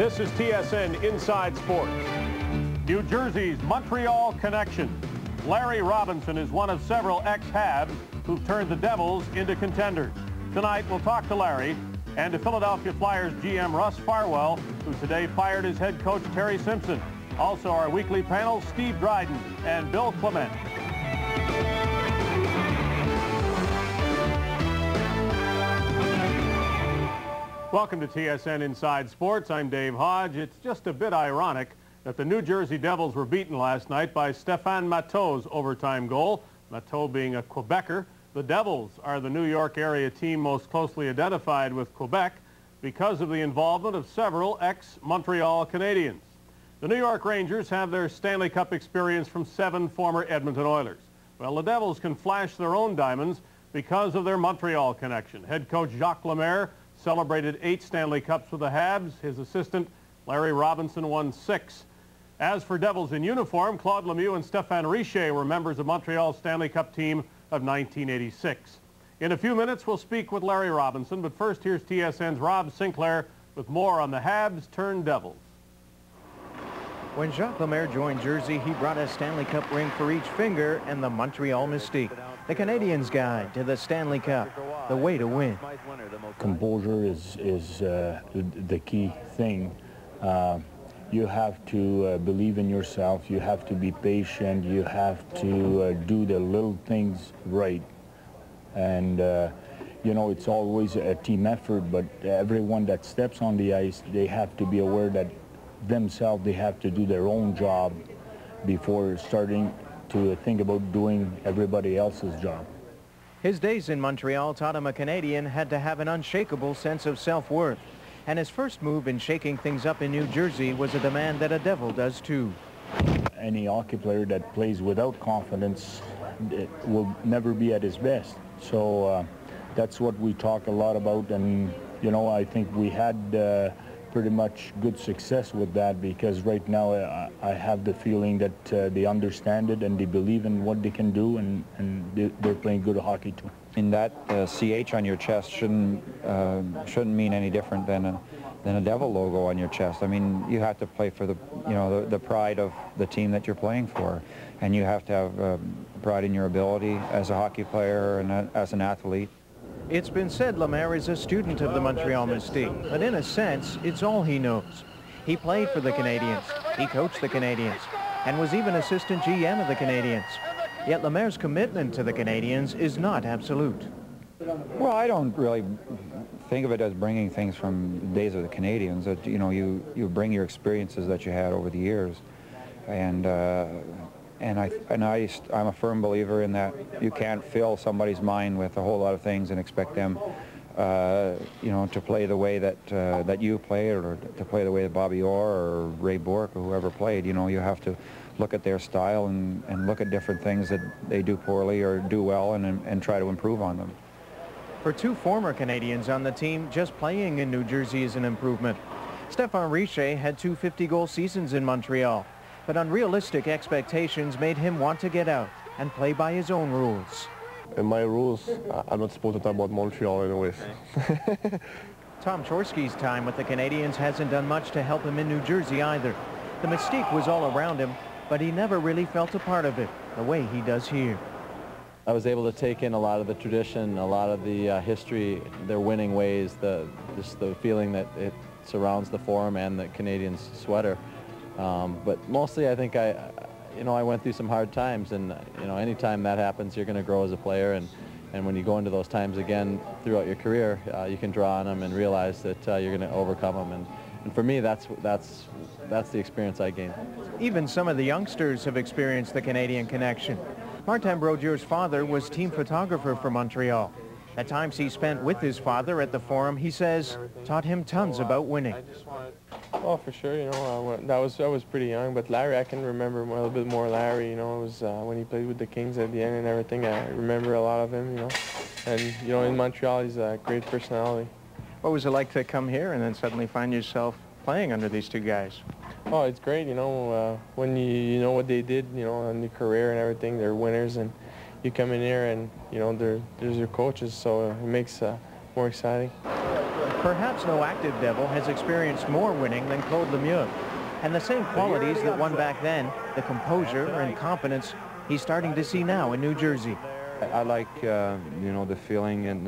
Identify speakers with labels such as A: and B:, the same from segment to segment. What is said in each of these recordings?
A: This is TSN Inside Sports. New Jersey's Montreal connection. Larry Robinson is one of several ex-Habs who've turned the Devils into contenders. Tonight, we'll talk to Larry and to Philadelphia Flyers GM Russ Farwell, who today fired his head coach Terry Simpson. Also, our weekly panel, Steve Dryden and Bill Clement. Welcome to TSN Inside Sports. I'm Dave Hodge. It's just a bit ironic that the New Jersey Devils were beaten last night by Stéphane Matteau's overtime goal. Matteau being a Quebecer. The Devils are the New York area team most closely identified with Quebec because of the involvement of several ex-Montreal Canadiens. The New York Rangers have their Stanley Cup experience from 7 former Edmonton Oilers. Well, the Devils can flash their own diamonds because of their Montreal connection. Head coach Jacques Lemaire celebrated 8 Stanley Cups with the Habs. His assistant, Larry Robinson, won 6. As for Devils in uniform, Claude Lemieux and Stéphane Richer were members of Montreal's Stanley Cup team of 1986. In a few minutes, we'll speak with Larry Robinson, but first, here's TSN's Rob Sinclair with more on the Habs turned Devils.
B: When Jacques Lemaire joined Jersey, he brought a Stanley Cup ring for each finger and the Montreal mystique. The Canadiens' guide to the Stanley Cup, the way to win.
C: Composure is the key thing. You have to believe in yourself. You have to be patient. You have to do the little things right. And, you know, it's always a team effort, but everyone that steps on the ice, they have to be aware that themselves, they have to do their own job before starting to think about doing everybody else's job.
B: His days in Montreal taught him a Canadian had to have an unshakable sense of self-worth. And his first move in shaking things up in New Jersey was a demand that a Devil does too.
C: Any hockey player that plays without confidence will never be at his best. So that's what we talk a lot about, and you know, I think we had pretty much good success with that, because right now I have the feeling that they understand it and they believe in what they can do, and they're playing good hockey too.
D: And that CH on your chest shouldn't mean any different than a Devil logo on your chest. I mean, you have to play for the pride of the team that you're playing for, and you have to have pride in your ability as a hockey player and as an athlete.
B: It's been said Lemaire is a student of the Montreal mystique, but in a sense, it's all he knows. He played for the Canadiens, he coached the Canadiens, and was even assistant GM of the Canadiens. Yet Lemaire's commitment to the Canadiens is not absolute.
D: Well, I don't really think of it as bringing things from the days of the Canadiens. That, you know, you bring your experiences that you had over the years, and I'm a firm believer in that you can't fill somebody's mind with a whole lot of things and expect them, you know, to play the way that you played, or to play the way that Bobby Orr or Ray Bourque or whoever played. You know, you have to look at their style and look at different things that they do poorly or do well, and try to improve on them.
B: For 2 former Canadians on the team, just playing in New Jersey is an improvement. Stéphane Richer had 2 50-goal seasons in Montreal, but unrealistic expectations made him want to get out and play by his own rules.
E: In my rules, I'm not supposed to talk about Montreal anyways.
B: Tom Chorsky's time with the Canadiens hasn't done much to help him in New Jersey either. The mystique was all around him, but he never really felt a part of it the way he does here.
F: I was able to take in a lot of the tradition, a lot of the history, their winning ways, just the feeling that it surrounds the Forum and the Canadiens sweater. But mostly, I think I went through some hard times, and you know, anytime that happens, you're going to grow as a player, and when you go into those times again throughout your career, you can draw on them and realize that you're going to overcome them. And for me, that's the experience I gained.
B: Even some of the youngsters have experienced the Canadian connection. Martin Brodeur's father was team photographer for Montreal. The times he spent with his father at the Forum, he says, taught him tons about winning.
G: Oh, for sure, you know, I was pretty young, but Larry, I can remember a little bit more Larry, you know. It was when he played with the Kings at the end and everything. I remember a lot of him, you know. And, you know, in Montreal, he's a great personality.
B: What was it like to come here and then suddenly find yourself playing under these 2 guys?
G: Oh, it's great, you know, when you know what they did, you know, in their career and everything. They're winners, and you come in here and, you know, there's your coaches, so it makes more exciting.
B: Perhaps no active Devil has experienced more winning than Claude Lemieux. And the same qualities that won back then, the composure and confidence, he's starting to see now in New Jersey.
H: I like, you know, the feeling in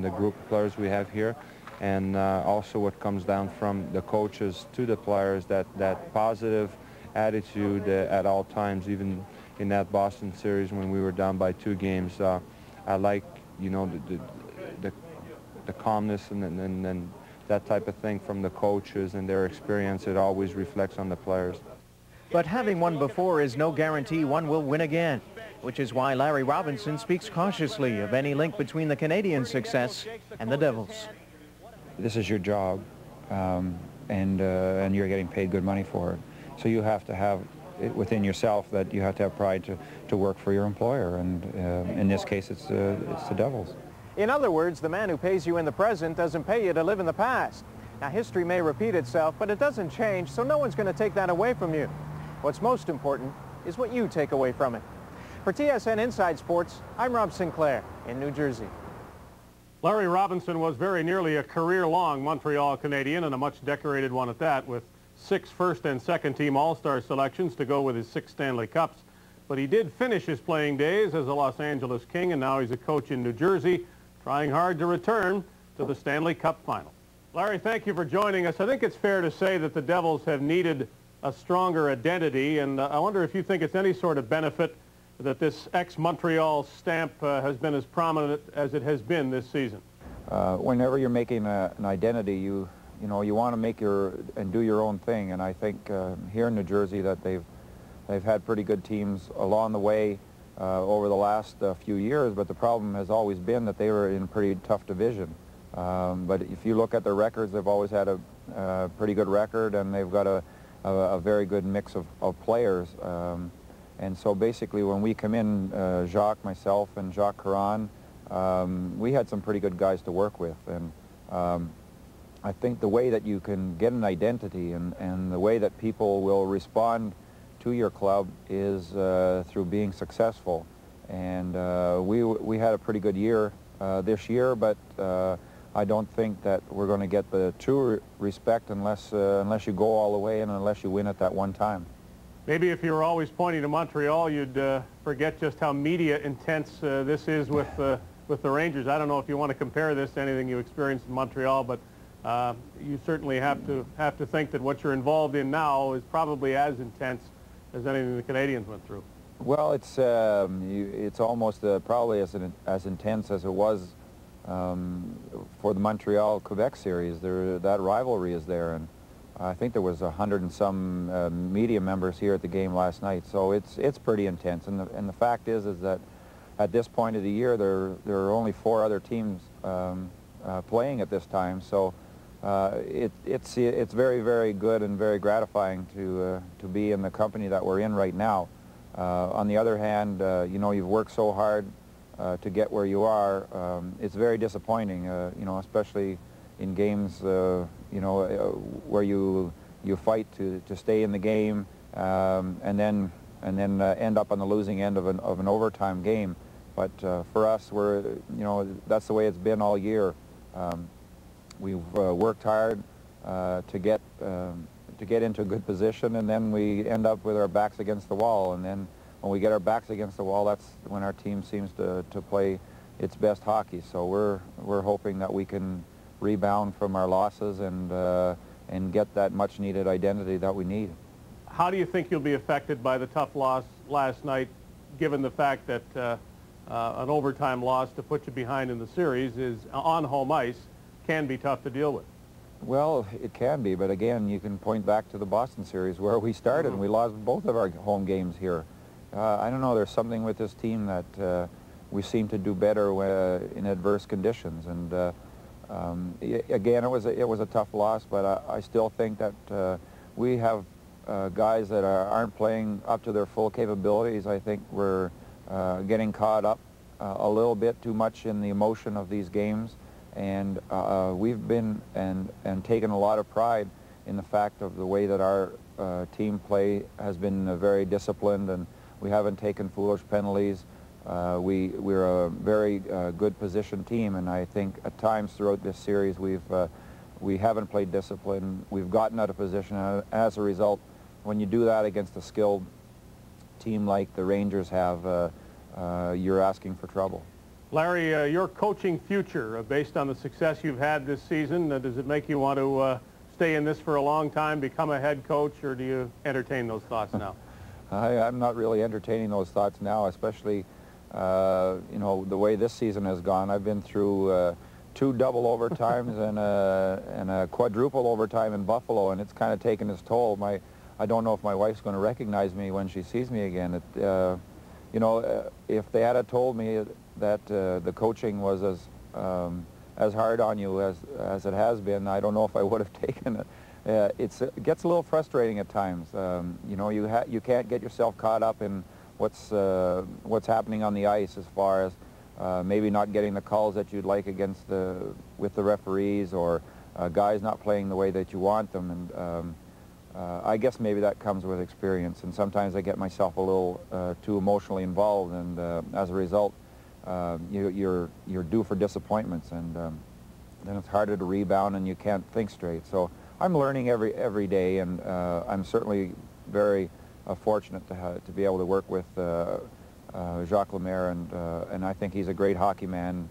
H: the group of players we have here, and also what comes down from the coaches to the players, that positive attitude at all times, even in that Boston series when we were down by 2 games. I like, you know, the calmness and that type of thing from the coaches and their experience. It always reflects on the players.
B: But having won before is no guarantee one will win again, which is why Larry Robinson speaks cautiously of any link between the Canadiens' success and the Devils.
D: This is your job, and you're getting paid good money for it. So you have to have it within yourself that you have to have pride to work for your employer, and in this case it's the Devils.
B: In other words, the man who pays you in the present doesn't pay you to live in the past. Now, history may repeat itself, but it doesn't change, so no one's going to take that away from you. What's most important is what you take away from it. For TSN Inside Sports, I'm Rob Sinclair in New Jersey.
A: Larry Robinson was very nearly a career-long Montreal Canadien, and a much decorated one at that, with 6 first and second team All-Star selections to go with his 6 Stanley Cups. But he did finish his playing days as a Los Angeles King, and now he's a coach in New Jersey, trying hard to return to the Stanley Cup final. Larry, thank you for joining us. I think it's fair to say that the Devils have needed a stronger identity, and I wonder if you think it's any sort of benefit that this ex-Montreal stamp has been as prominent as it has been this season.
D: Whenever you're making an identity, you want to make and do your own thing, and I think here in New Jersey that they've had pretty good teams along the way over the last few years, but the problem has always been that they were in a pretty tough division. But if you look at their records, they've always had a pretty good record, and they've got a very good mix of players. And so basically when we come in, Jacques, myself, and Jacques Caron, we had some pretty good guys to work with. And I think the way that you can get an identity and the way that people will respond to your club is through being successful. And we had a pretty good year this year, but I don't think that we're going to get the true respect unless you go all the way and unless you win at that one time.
A: Maybe if you were always pointing to Montreal, you'd forget just how media intense this is with the Rangers. I don't know if you want to compare this to anything you experienced in Montreal, but you certainly have to think that what you're involved in now is probably as intense as anything the Canadiens went through.
D: Well, it's almost probably as intense as it was for the Montreal-Quebec series. That rivalry is there, and I think there was 100 and some media members here at the game last night, so it's pretty intense. And the fact is that at this point of the year, there are only 4 other teams playing at this time, so it's very, very good and very gratifying to be in the company that we're in right now. On the other hand, you've worked so hard to get where you are. It's very disappointing, especially in games, where you fight to stay in the game, and then end up on the losing end of an overtime game. But for us, that's the way it's been all year. We've worked hard to get into a good position, and then we end up with our backs against the wall. And then when we get our backs against the wall, that's when our team seems to play its best hockey. So we're hoping that we can rebound from our losses and get that much-needed identity that we need.
A: How do you think you'll be affected by the tough loss last night, given the fact that an overtime loss to put you behind in the series is on home ice can be tough to deal with?
D: Well, it can be, but again, you can point back to the Boston series where we started and we lost both of our home games here. I don't know, there's something with this team that we seem to do better in adverse conditions. And again, it was a tough loss, but I still think that we have guys that aren't playing up to their full capabilities. I think we're getting caught up a little bit too much in the emotion of these games, and we've been and taken a lot of pride in the fact of the way that our team play has been very disciplined, and we haven't taken foolish penalties. We're a very good position team, and I think at times throughout this series we've We haven't played discipline. We've gotten out of position. As a result, when you do that against a skilled team like the Rangers have, you're asking for trouble.
A: Larry, your coaching future, based on the success you've had this season, does it make you want to stay in this for a long time, become a head coach, or do you entertain those thoughts now?
D: I'm not really entertaining those thoughts now, especially, you know, the way this season has gone. I've been through 2 double overtimes and a quadruple overtime in Buffalo, and it's kind of taken its toll. I don't know if my wife's going to recognize me when she sees me again. You know, if they had told me that the coaching was as hard on you as it has been, I don't know if I would have taken it. It gets a little frustrating at times. You know, you can't get yourself caught up in what's happening on the ice, as far as maybe not getting the calls that you'd like with the referees, or guys not playing the way that you want them. And I guess maybe that comes with experience, and sometimes I get myself a little too emotionally involved, and as a result, you're due for disappointments, and then it's harder to rebound, and you can't think straight. So I'm learning every day, and I'm certainly very fortunate to be able to work with Jacques Lemaire, and I think he's a great hockey man.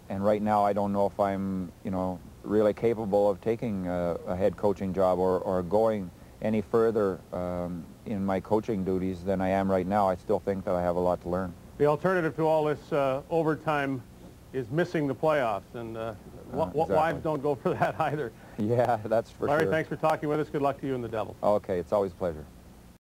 D: And right now, I don't know if I'm, you know, really capable of taking a head coaching job or going any further in my coaching duties than I am right now. I still think that I have a lot to learn.
A: The alternative to all this overtime is missing the playoffs, and
D: exactly.
A: Wives don't go for that either.
D: Yeah, that's for sure.
A: Larry, thanks for talking with us. Good luck to you and the Devils.
D: Okay, it's always a pleasure.